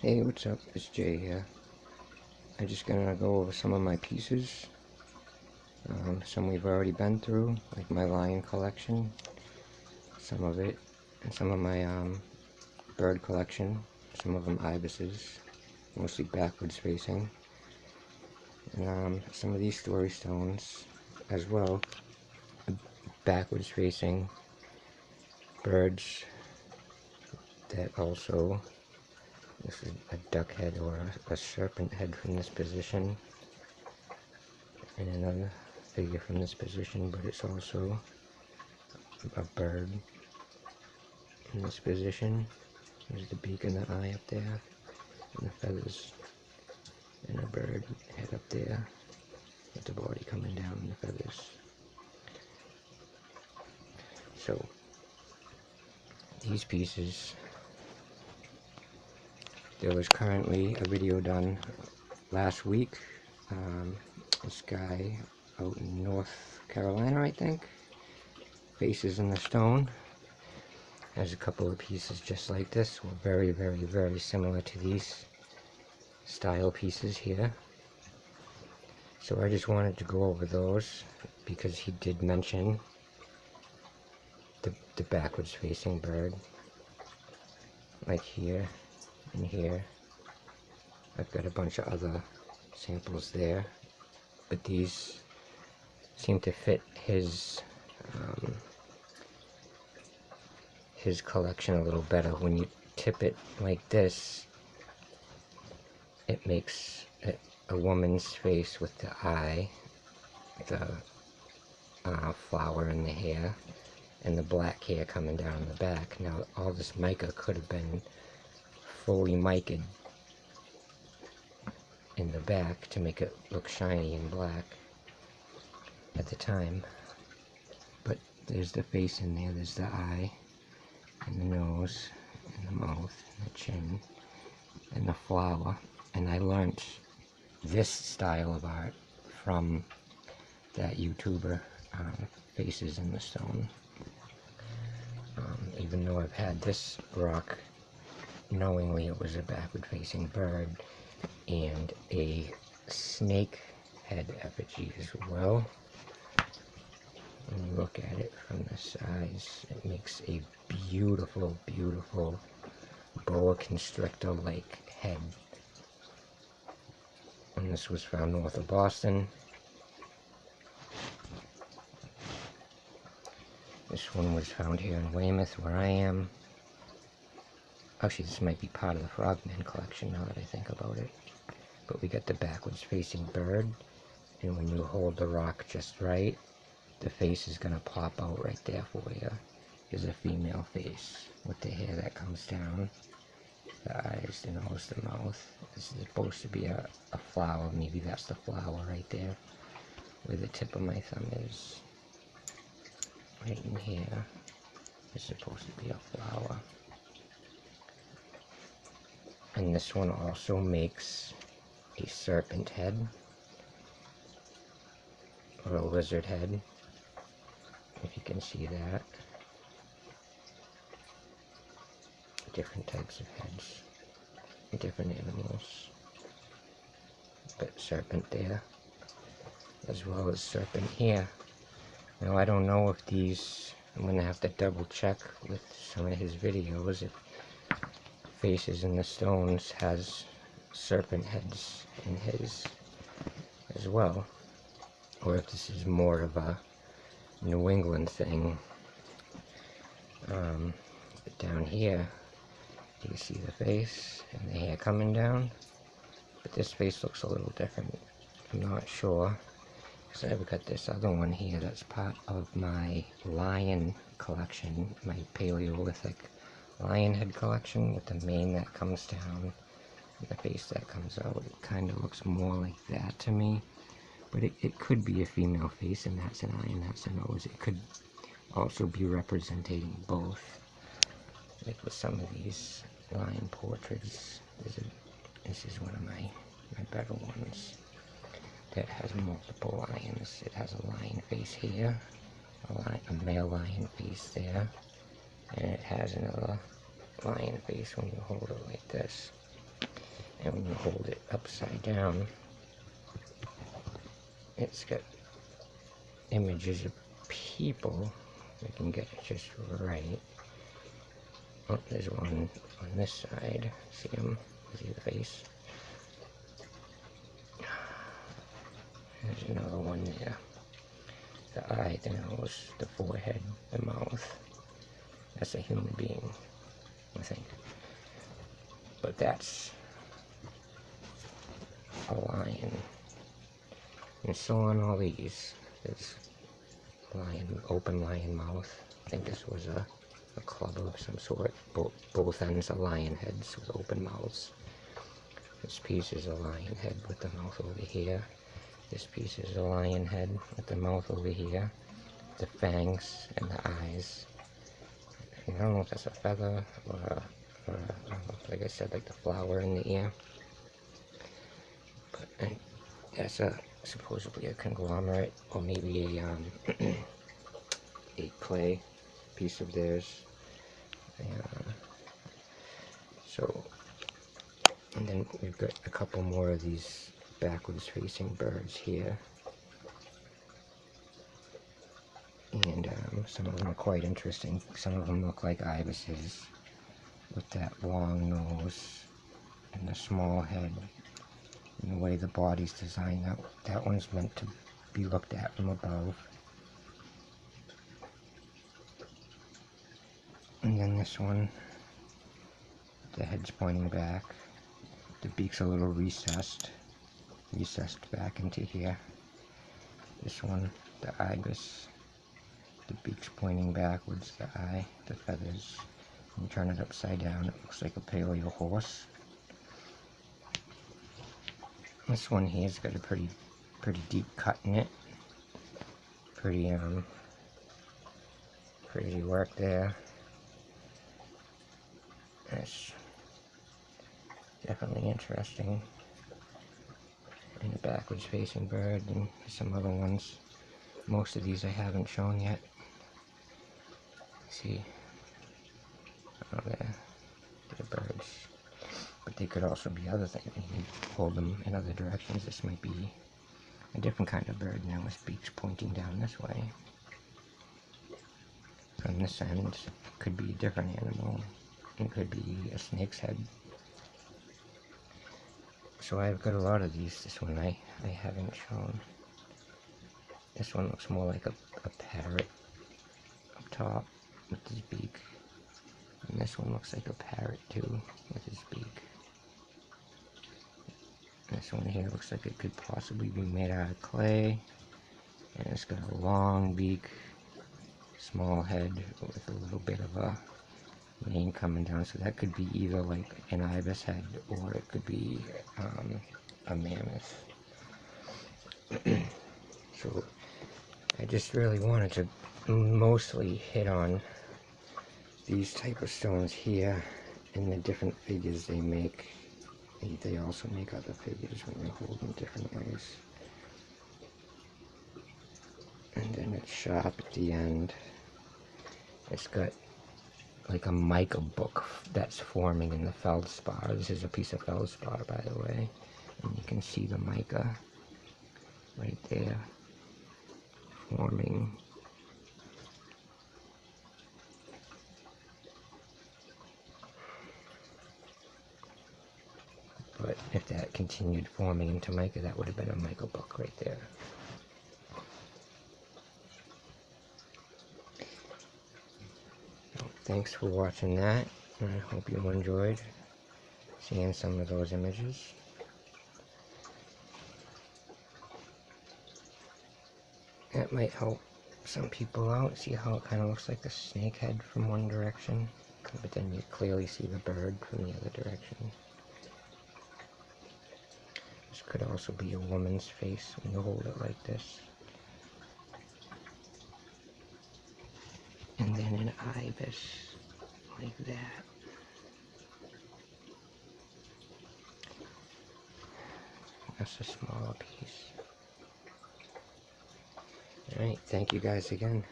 Hey, what's up? It's Jay here. I'm just gonna go over some of my pieces. Some we've already been through, like my lion collection, some of it, and some of my bird collection, some of them ibises, mostly backwards facing, and some of these story stones as well, backwards facing birds that also, this is a duck head or a serpent head from this position, and another figure from this position, but it's also a bird in this position. There's the beak and the eye up there, and the feathers, and a bird head up there with the body coming down and the feathers. So these pieces, there was currently a video done last week. This guy out in North Carolina, I think, Faces in the Stone, has a couple of pieces just like this, very, very, very similar to these style pieces here. So I just wanted to go over those because he did mention the backwards facing bird, like here and here. I've got a bunch of other samples there, but these seem to fit his collection a little better. When you tip it like this, it makes a woman's face with the eye, the flower in the hair, and the black hair coming down the back. Now all this mica could have been fully mic'd in the back to make it look shiny and black at the time, but there's the face in there, there's the eye and the nose and the mouth and the chin and the flower. And I learned this style of art from that YouTuber, Faces in the Stone. Even though I've had this rock knowingly it was a backward facing bird and a snake head effigy as well. When you look at it from the sides, it makes a beautiful, beautiful boa constrictor like head. And this was found north of Boston. This one was found here in Weymouth, where I am. Actually, this might be part of the Frogman collection now that I think about it. But we got the backwards facing bird, and when you hold the rock just right, the face is going to pop out right there for you. Here's a female face with the hair that comes down, the eyes, the nose, the mouth. This is supposed to be a flower. Maybe that's the flower right there, where the tip of my thumb is. Right in here is supposed to be a flower. And this one also makes a serpent head, or a lizard head, if you can see that. Different types of heads, different animals, but serpent there, as well as serpent here. Now I don't know if these, I'm going to have to double check with some of his videos if Faces in the Stones has serpent heads in his as well, or if this is more of a New England thing. But down here you see the face and the hair coming down, but this face looks a little different. I'm not sure, because I've got this other one here that's part of my lion collection, my Paleolithic lion head collection, with the mane that comes down and the face that comes out. It kind of looks more like that to me, but it could be a female face, and that's an eye and that's a nose. It could also be representing both, like with some of these lion portraits. This is one of my better ones that has multiple lions. It has a lion face here, a male lion face there, and it has another lion face when you hold it like this. And when you hold it upside down, it's got images of people. I can get it just right. Oh, there's one on this side. See him? See the face? There's another one there. The eye, the nose, the forehead, the mouth. That's a human being, I think. But that's a lion. And so on all these, there's lion, open lion mouth. I think this was a club of some sort. Both ends are lion heads with open mouths. This piece is a lion head with the mouth over here. This piece is a lion head with the mouth over here, the fangs and the eyes. And I don't know if that's a feather or like I said, like the flower in the ear. But that's supposedly a conglomerate, or maybe a clay piece of theirs. And then we've got a couple more of these backwards facing birds here. And some of them are quite interesting. Some of them look like ibises with that long nose and the small head. And the way the body's designed, that one's meant to be looked at from above. And then this one, the head's pointing back. The beak's a little recessed back into here. This one, the ibis, the beak's pointing backwards, the eye, the feathers. When you turn it upside down, it looks like a paleo horse. This one here's got a pretty deep cut in it. Pretty work there. That's definitely interesting. And a backwards facing bird, and some other ones. Most of these I haven't shown yet. See, oh there, they're birds. But they could also be other things. You can hold them in other directions. This might be a different kind of bird now with beaks pointing down this way. On this end, it could be a different animal. It could be a snake's head. So I've got a lot of these. This one I haven't shown. This one looks more like a parrot up top with his beak. And this one looks like a parrot too with his beak. This one here looks like it could possibly be made out of clay. And it's got a long beak, small head with a little bit of a mane coming down. So that could be either like an ibis head or it could be a mammoth. So I just really wanted to mostly hit on these type of stones here and the different figures they make. They also make other figures when they hold them different ways. And then it's sharp at the end. It's got like a mica book that's forming in the feldspar. This is a piece of feldspar, by the way. And you can see the mica right there forming. But if that continued forming into mica, that would have been a mica book right there. So, thanks for watching that. I hope you enjoyed seeing some of those images. That might help some people out. See how it kind of looks like a snake head from one direction, but then you clearly see the bird from the other direction. This could also be a woman's face when you hold it like this. And then an ibis, like that. That's a smaller piece. Alright, thank you guys again.